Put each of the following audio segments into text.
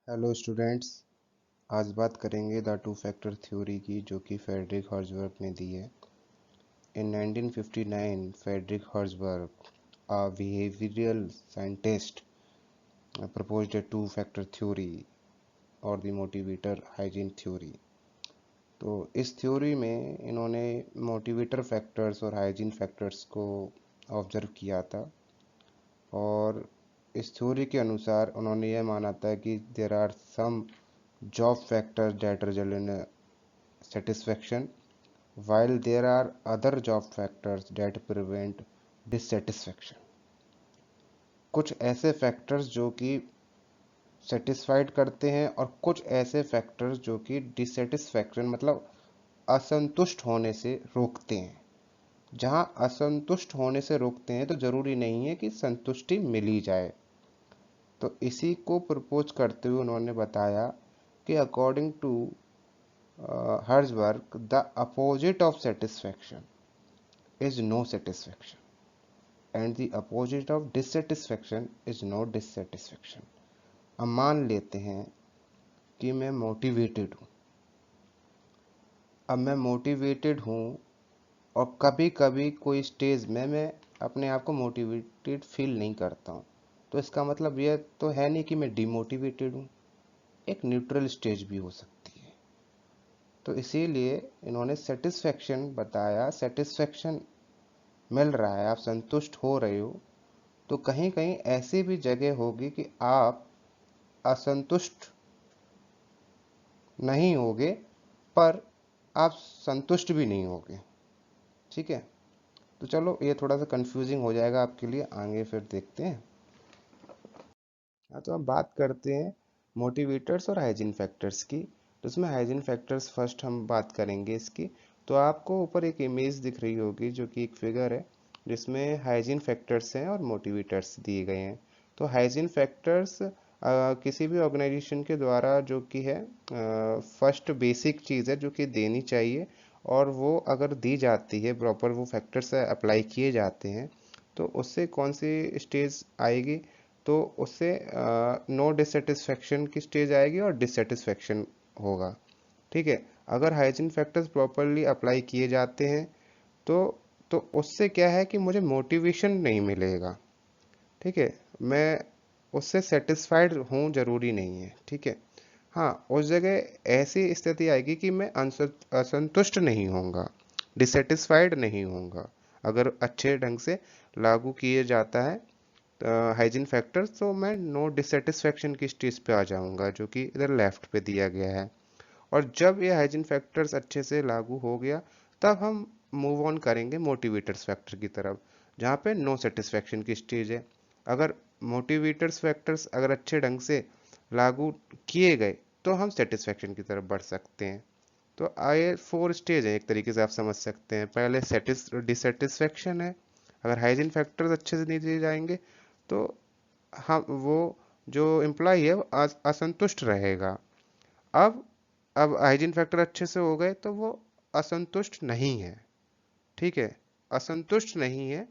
Hello students. आज बात करेंगे द टू फैक्टर थ्योरी की, जो कि फ्रेडरिक हर्ट्ज़बर्ग ने दी है। In 1959 Frederick Herzberg, a behavioral scientist, proposed a two factor theory और द मोटिवेटर हाइजीन थ्योरी। तो इस थ्योरी में इन्होंने मोटिवेटर फैक्टर्स और हाइजीन फैक्टर्स को ऑब्जर्व किया था, और इस थ्योरी के अनुसार उन्होंने यह माना था कि there are some job factors that result in satisfaction, while there are other job factors that prevent dissatisfaction। कुछ ऐसे फैक्टर्स जो कि सेटिस्फाइड करते हैं और कुछ ऐसे फैक्टर्स जो कि डिससेटिस्फैक्शन मतलब असंतुष्ट होने से रोकते हैं। जहां असंतुष्ट होने से रोकते हैं तो जरूरी नहीं है कि संतुष्टि मिली जाए। तो इसी को प्रपोज करते हुए उन्होंने बताया कि according to Hertzberg, the opposite of satisfaction is no satisfaction, and the opposite of dissatisfaction is no dissatisfaction। अब मान लेते हैं कि मैं मोटिवेटेड हूँ। अब मैं मोटिवेटेड हूँ और कभी कभी कोई स्टेज में मैं अपने आप को मोटिवेटेड फील नहीं करता हूँ, तो इसका मतलब यह तो है नहीं कि मैं डिमोटिवेटेड हूँ। एक न्यूट्रल स्टेज भी हो सकती है। तो इसीलिए इन्होंने सेटिस्फैक्शन बताया। सेटिस्फैक्शन मिल रहा है, आप संतुष्ट हो रहे हो, तो कहीं कहीं ऐसी भी जगह होगी कि आप असंतुष्ट नहीं होगे, पर आप संतुष्ट भी नहीं होगे। ठीक है, तो चलो ये थोड़ा सा कंफ्यूजिंग हो जाएगा आपके लिए, आगे फिर देखते हैं। हाँ, तो हम बात करते हैं मोटिवेटर्स और हाइजीन फैक्टर्स की। तो इसमें हाइजीन फैक्टर्स फर्स्ट हम बात करेंगे इसकी। तो आपको ऊपर एक इमेज दिख रही होगी, जो कि एक फिगर है जिसमें हाइजीन फैक्टर्स हैं और मोटिवेटर्स दिए गए हैं। तो हाइजीन फैक्टर्स किसी भी ऑर्गेनाइजेशन के द्वारा जो कि है फर्स्ट बेसिक चीज़ है जो कि देनी चाहिए, और वो अगर दी जाती है, प्रॉपर वो फैक्टर्स अप्लाई किए जाते हैं, तो उससे कौन सी स्टेज आएगी? तो उससे नो डिससेटिस्फैक्शन की स्टेज आएगी और डिससेटिस्फैक्शन होगा। ठीक है, अगर हाइजीन फैक्टर्स प्रॉपरली अप्लाई किए जाते हैं तो तो उससे क्या है कि मुझे मोटिवेशन नहीं मिलेगा। ठीक है, मैं उससे सेटिस्फाइड हूँ जरूरी नहीं है। ठीक है, हाँ, उस जगह ऐसी स्थिति आएगी कि मैं असंतुष्ट नहीं होऊंगा, डिससेटिस्फाइड नहीं होऊंगा। अगर अच्छे ढंग से लागू किए जाता है हाइजीन फैक्टर्स, तो मैं नो डिससेटिस्फैक्शन की स्टेज पे आ जाऊंगा, जो कि इधर लेफ्ट पे दिया गया है। और जब ये हाइजीन फैक्टर्स अच्छे से लागू हो गया, तब हम मूव ऑन करेंगे मोटिवेटर्स फैक्टर की तरफ, जहाँ पे नो सेटिस्फैक्शन की स्टेज है। अगर मोटिवेटर्स फैक्टर्स अगर अच्छे ढंग से लागू किए गए तो हम सेटिस्फैक्शन की तरफ बढ़ सकते हैं। तो आए 4 स्टेज है, एक तरीके से आप समझ सकते हैं। पहले डिससेटिस्फैक्शन है, अगर हाइजीन फैक्टर्स अच्छे से नहीं दिए जाएंगे तो हम वो जो एम्प्लॉय है वो असंतुष्ट रहेगा। अब अब हाइजीन फैक्टर अच्छे से हो गए तो वो असंतुष्ट नहीं है। ठीक है, असंतुष्ट नहीं है।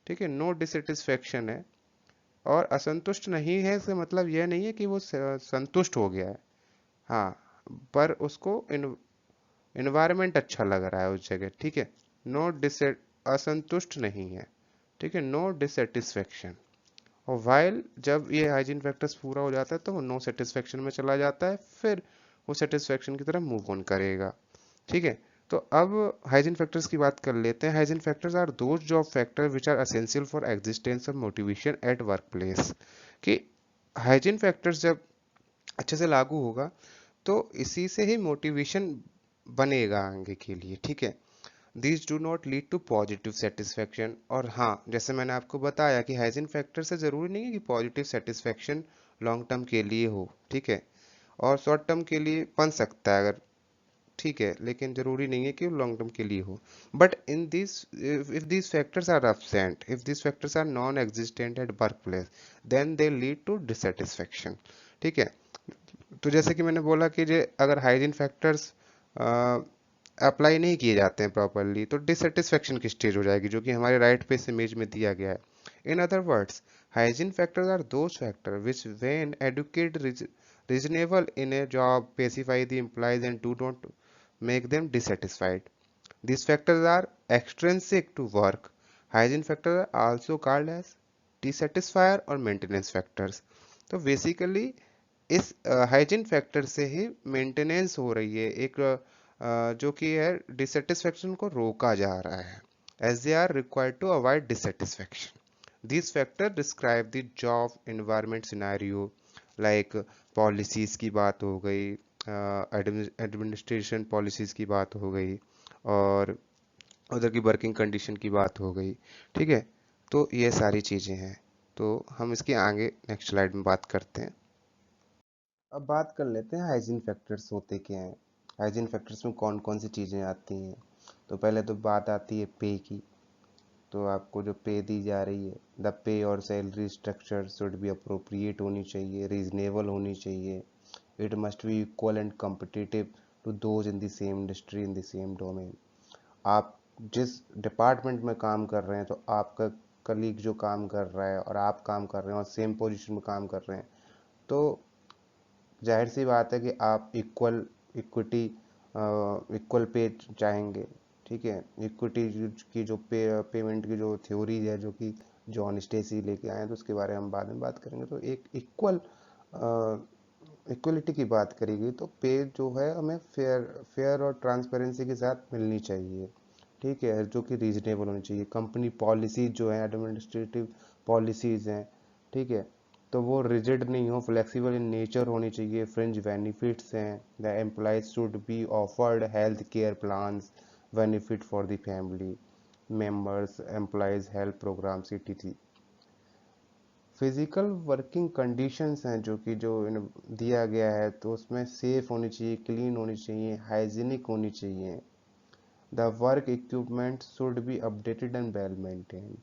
ठीक है, नो डिससेटिस्फैक्शन है। और असंतुष्ट नहीं है से मतलब यह नहीं है कि वो संतुष्ट हो गया है। हाँ, पर उसको इन्वायरमेंट अच्छा लग रहा है उस जगह। ठीक है, नो डिस असंतुष्ट नहीं है। ठीक है, नो डिससेटिस्फैक्शन। और वाइल जब ये हाइजीन फैक्टर्स पूरा हो जाता है तो वो नो सेटिस्फेक्शन में चला जाता है, फिर वो सेटिस्फेक्शन की तरफ मूव ऑन करेगा। ठीक है, तो अब हाइजीन फैक्टर्स की बात कर लेते हैं। Hygiene factors are those job factor which are essential for existence of motivation at work place. कि हाइजीन फैक्टर्स जब अच्छे से लागू होगा तो इसी से ही मोटिवेशन बनेगा आगे के लिए। ठीक है, These do not lead to positive satisfaction। और हाँ, जैसे मैंने आपको बताया कि हाइजीन फैक्टर से ज़रूरी नहीं है कि पॉजिटिव सेटिस्फेक्शन लॉन्ग टर्म के लिए हो। ठीक है, और शॉर्ट टर्म के लिए बन सकता है अगर, ठीक है, लेकिन ज़रूरी नहीं है कि वो लॉन्ग टर्म के लिए हो। But in this, if this factors are absent, if this factors are non existent at work place, then they lead to dissatisfaction. ठीक है, तो जैसे कि मैंने बोला कि जे अगर हाइजीन फैक्टर्स अप्लाई नहीं किए जाते हैं प्रॉपरली तो डिससेटिस्फेक्शन की स्टेज हो जाएगी, जो कि हमारे राइट पे इस इमेज में दिया गया है। In other words, hygiene factors are those factors which, when adequate, reasonable in a job, pacify the employees and do not make them dissatisfied. These factors are extrinsic to work. Hygiene factors are also called as dissatisfier or maintenance factors. तो basically इस hygiene factor से ही maintenance हो रही है, एक जो कि है डिससेटिस्फेक्शन को रोका जा रहा है, as they are required to avoid dissatisfaction. These factors describe the job environment scenario, like policies की बात हो गई, एडमिनिस्ट्रेशन पॉलिसीज की बात हो गई, और उधर की वर्किंग कंडीशन की बात हो गई. ठीक है, तो ये सारी चीज़ें हैं. तो हम इसके आगे नेक्स्ट स्लाइड में बात करते हैं. अब बात कर लेते हैं हाइजीन फैक्टर्स होते क्या हैं. हाइजीन फैक्टर्स में कौन कौन सी चीज़ें आती हैं. तो पहले तो बात आती है पे की. तो आपको जो पे दी जा रही है, द पे और salary structure should be appropriate होनी चाहिए, रीजनेबल होनी चाहिए. It must be equal and competitive to those in the same industry in the same domain. आप जिस डिपार्टमेंट में काम कर रहे हैं, तो आपका कलीग जो काम कर रहा है और आप काम कर रहे हैं और सेम पोजीशन में काम कर रहे हैं, तो जाहिर सी बात है कि आप इक्विटी इक्वल पे चाहेंगे. ठीक है, इक्विटी की जो पेमेंट की जो थ्योरी है, जो कि जॉन स्टेसी लेके आए हैं, तो उसके बारे में हम बाद में बात करेंगे. तो एक इक्वलिटी की बात करेगी, तो पे जो है हमें फेयर फेयर और ट्रांसपेरेंसी के साथ मिलनी चाहिए. ठीक है, जो कि रीजनेबल होनी चाहिए. कंपनी पॉलिसीज जो है, एडमिनिस्ट्रेटिव पॉलिसीज हैं, ठीक है, तो वो रिजिड नहीं हो, फ्लेक्सिबल इन नेचर होनी चाहिए. फ्रिंज बेनिफिट्स हैं, the employees should be offered health care plans, benefit for the family members, employees health programs, etc. Physical working conditions हैं जो दिया गया है, तो उसमें सेफ होनी चाहिए, क्लीन होनी चाहिए, हाइजीनिक होनी चाहिए. The work equipment should be updated and well maintained.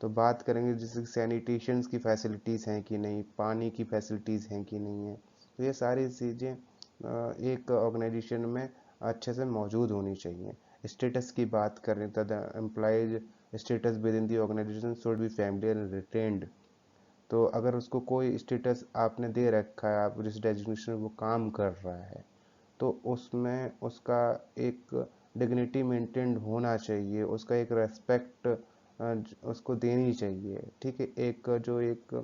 तो बात करेंगे जैसे सैनिटेशंस की फैसिलिटीज़ हैं कि नहीं, पानी की फैसिलिटीज़ हैं कि नहीं है. तो ये सारी चीज़ें एक ऑर्गेनाइजेशन में अच्छे से मौजूद होनी चाहिए. स्टेटस की बात करें तो the employees status within the organisation should be familiar and retained. तो अगर उसको कोई स्टेटस आपने दे रखा है, आप जिस डेजिग्नेशन में वो काम कर रहा है, तो उसमें उसका एक डिग्निटी मेंटेन होना चाहिए, उसका एक रेस्पेक्ट उसको देनी चाहिए. ठीक है, एक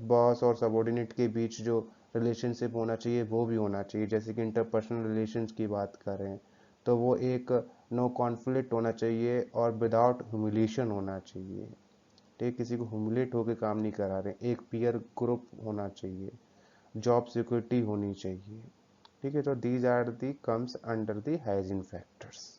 बॉस और सबॉर्डिनेट के बीच जो रिलेशनशिप होना चाहिए, वो भी होना चाहिए. जैसे कि इंटरपर्सनल रिलेशंस की बात करें, तो वो एक नो कॉन्फ्लिक्ट होना चाहिए और विदाउट ह्यूमिलेशन होना चाहिए. ठीक, किसी को ह्यूमिलेट होकर काम नहीं करा रहे. एक पीयर ग्रुप होना चाहिए, जॉब सिक्योरिटी होनी चाहिए. ठीक है, तो these are the comes under the hygiene factors.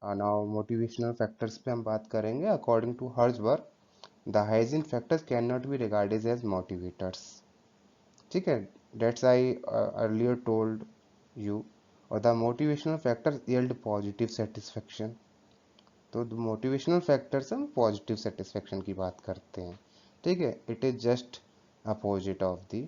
Now motivational factors पे हम बात करेंगे. According to Herzberg, the hygiene factors can not be regarded as motivators. ठीक है, that's I earlier told you. और the motivational factors yield positive satisfaction. तो motivational factors हम positive satisfaction की बात करते हैं. ठीक है, it is just opposite of the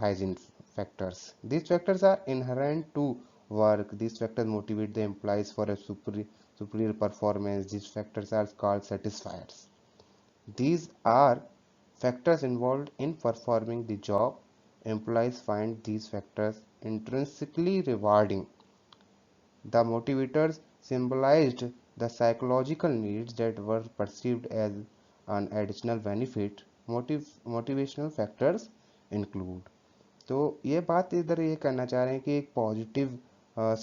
hygiene factors. These factors are inherent to work. These factors motivate the employees for a superior performance. These factors are called satisfiers. These are factors involved in performing the job. Employees find these factors intrinsically rewarding. The motivators symbolized the psychological needs that were perceived as an additional benefit. Motivational factors include. तो ये बात इधर ये करना चाह रहे हैं कि एक पॉजिटिव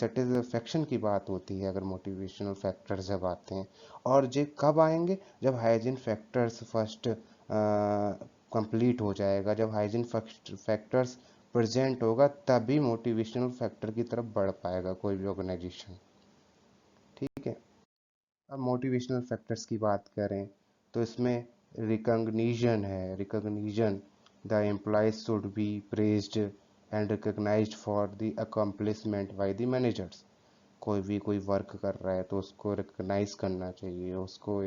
सेटिस्फेक्शन की बात होती है अगर मोटिवेशनल फैक्टर्स जब आते हैं. और ये कब आएंगे, जब हाइजीन फैक्टर्स फर्स्ट कंप्लीट हो जाएगा, जब हाइजीन फैक्टर्स प्रेजेंट होगा, तभी मोटिवेशनल फैक्टर की तरफ बढ़ पाएगा कोई भी ऑर्गेनाइजेशन. ठीक है, अब मोटिवेशनल फैक्टर्स की बात करें, तो इसमें रिकग्निशन है. Recognition, the employees should be praised and recognised for the accomplishment by the managers. कोई वर्क कर रहा है तो उसको रिकग्नाइज करना चाहिए, उसको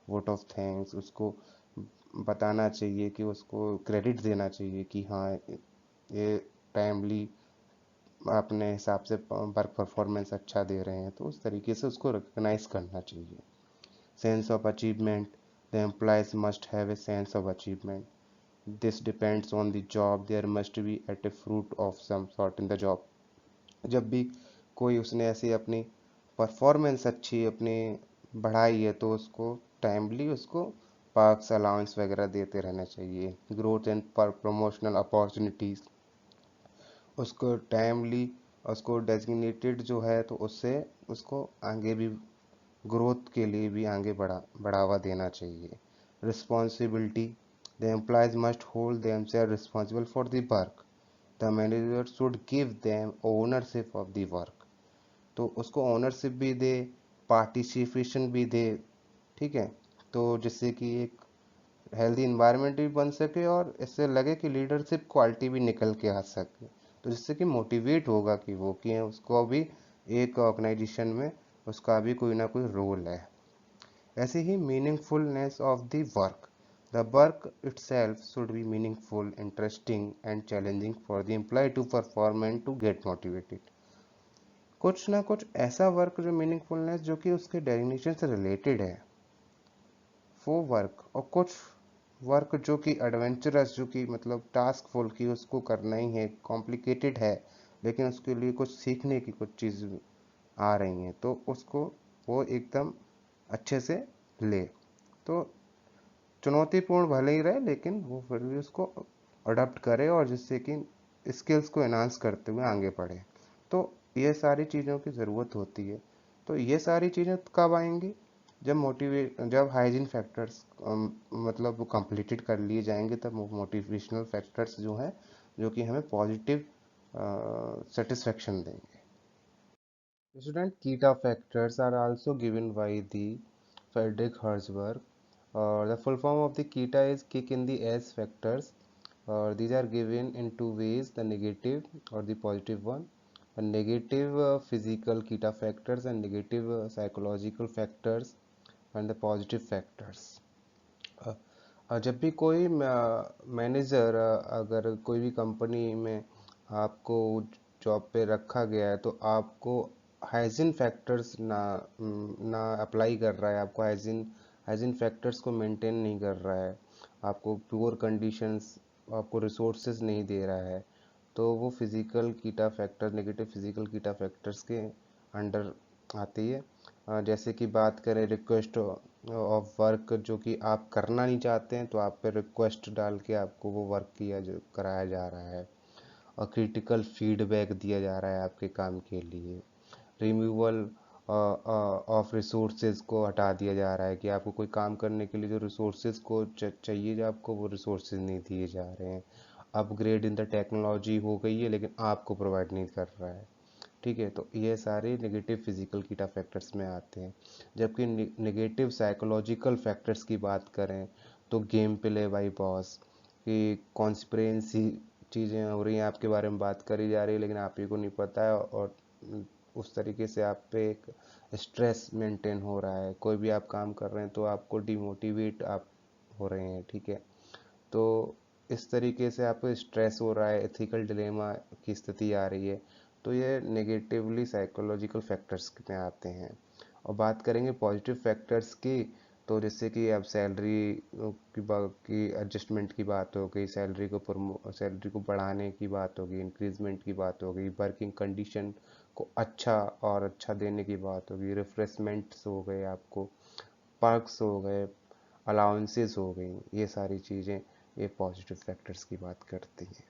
वोट ऑफ थैंक्स उसको बताना चाहिए, कि उसको क्रेडिट देना चाहिए कि हाँ, ये टाइमली अपने हिसाब से वर्क परफॉर्मेंस अच्छा दे रहे हैं, तो उस तरीके से उसको रिकग्नाइज करना चाहिए। Sense of achievement, the employees must have a sense of achievement, this depends on the job, there must be at a fruit of some sort in the job. जब भी कोई उसने ऐसी अपनी परफॉर्मेंस अच्छी अपनी बढ़ाई है, तो उसको टाइमली उसको पार्क्स अलाउंस वगैरह देते रहना चाहिए। ग्रोथ एंड प्रमोशनल अपॉर्चुनिटीज़, उसको टाइमली उसको डेजिग्नेटेड जो है, तो उससे उसको आगे भी ग्रोथ के लिए भी आगे बढ़ावा देना चाहिए। Responsibility, the employees must hold themselves responsible for the work, the manager should give them ownership of the work. तो उसको ओनरशिप भी दे, पार्टिसिपेशन भी दे, ठीक है, तो जिससे कि एक हेल्दी इन्वायरमेंट भी बन सके और इससे लगे कि लीडरशिप क्वालिटी भी निकल के आ सके, तो जिससे कि मोटिवेट होगा कि वो कि उसको भी एक ऑर्गेनाइजेशन में उसका भी कोई ना कोई रोल है। ऐसे ही meaningfulness of the work, the work itself should be meaningful, interesting and challenging for the employee to perform and to get motivated. कुछ ना कुछ ऐसा वर्क जो मीनिंगफुलनेस जो कि उसके डेफिनेशन से रिलेटेड है, वो वर्क। और कुछ वर्क जो कि एडवेंचरस, जो कि मतलब टास्कफुल की उसको करना ही है, कॉम्प्लिकेटेड है, लेकिन उसके लिए कुछ सीखने की कुछ चीज़ आ रही हैं, तो उसको वो एकदम अच्छे से ले। तो चुनौतीपूर्ण भले ही रहे, लेकिन वो फिर भी उसको अडॉप्ट करे और जिससे कि स्किल्स को एनहांस करते हुए आगे बढ़े। तो ये सारी चीज़ों की ज़रूरत होती है। तो ये सारी चीज़ें कब आएंगी? जब हाइजीन फैक्टर्स मतलब कंप्लीटेड कर लिए जाएंगे, तब मोटिवेशनल फैक्टर्स जो हैं, जो कि हमें पॉजिटिव सेटिस्फेक्शन देंगे। Student, Kita factors are also given by the Friedrich Herzberg. The full form of the Kita is kick in the ass factors. These are given in two ways: the negative or the positive one. The negative physical Kita factors and negative psychological factors and the positive factors. जब भी कोई manager, अगर कोई भी company में आपको job पे रखा गया है, तो आपको हाइजीन फैक्टर्स ना अप्लाई कर रहा है, आपको हाइजीन फैक्टर्स को मेंटेन नहीं कर रहा है, आपको प्योर कंडीशंस, आपको रिसोर्सेज नहीं दे रहा है, तो वो फिजिकल कीटा फैक्टर, नेगेटिव फिजिकल कीटा फैक्टर्स के अंडर आती है। जैसे कि बात करें रिक्वेस्ट ऑफ वर्क, जो कि आप करना नहीं चाहते हैं, तो आप पे रिक्वेस्ट डाल के आपको वो वर्क कराया जा रहा है, और क्रिटिकल फीडबैक दिया जा रहा है आपके काम के लिए। रिमूवल ऑफ रिसोर्सेज को हटा दिया जा रहा है, कि आपको कोई काम करने के लिए जो रिसोर्सेज को चाहिए, जो आपको वो रिसोर्सेज नहीं दिए जा रहे हैं। अपग्रेड इन द टेक्नोलॉजी हो गई है, लेकिन आपको प्रोवाइड नहीं कर रहा है, ठीक है। तो ये सारे नेगेटिव फिजिकल कीटा फैक्टर्स में आते हैं। जबकि नेगेटिव साइकोलॉजिकल फैक्टर्स की बात करें, तो गेम प्ले बाय बॉस, कि कॉन्स्पिरेसी चीज़ें हो रही हैं, आपके बारे में बात करी जा रही है, लेकिन आप ही को नहीं पता है, और उस तरीके से आप पे एक स्ट्रेस मेंटेन हो रहा है। कोई भी आप काम कर रहे हैं, तो आपको डिमोटिवेट आप हो रहे हैं, ठीक है। तो इस तरीके से आपको स्ट्रेस हो रहा है, एथिकल डिलेमा की स्थिति आ रही है, तो ये नेगेटिवली साइकोलॉजिकल फैक्टर्स में आते हैं। और बात करेंगे पॉजिटिव फैक्टर्स की, तो जैसे कि अब सैलरी की एडजस्टमेंट की बात हो गई, सैलरी को बढ़ाने की बात हो गई, इंक्रीजमेंट की बात हो गई, वर्किंग कंडीशन को अच्छा देने की बात हो गई, रिफ्रेशमेंट्स हो गए, आपको पर्क्स हो गए, अलाउंसेस हो गई, ये सारी चीज़ें ये पॉजिटिव फैक्टर्स की बात करती हैं।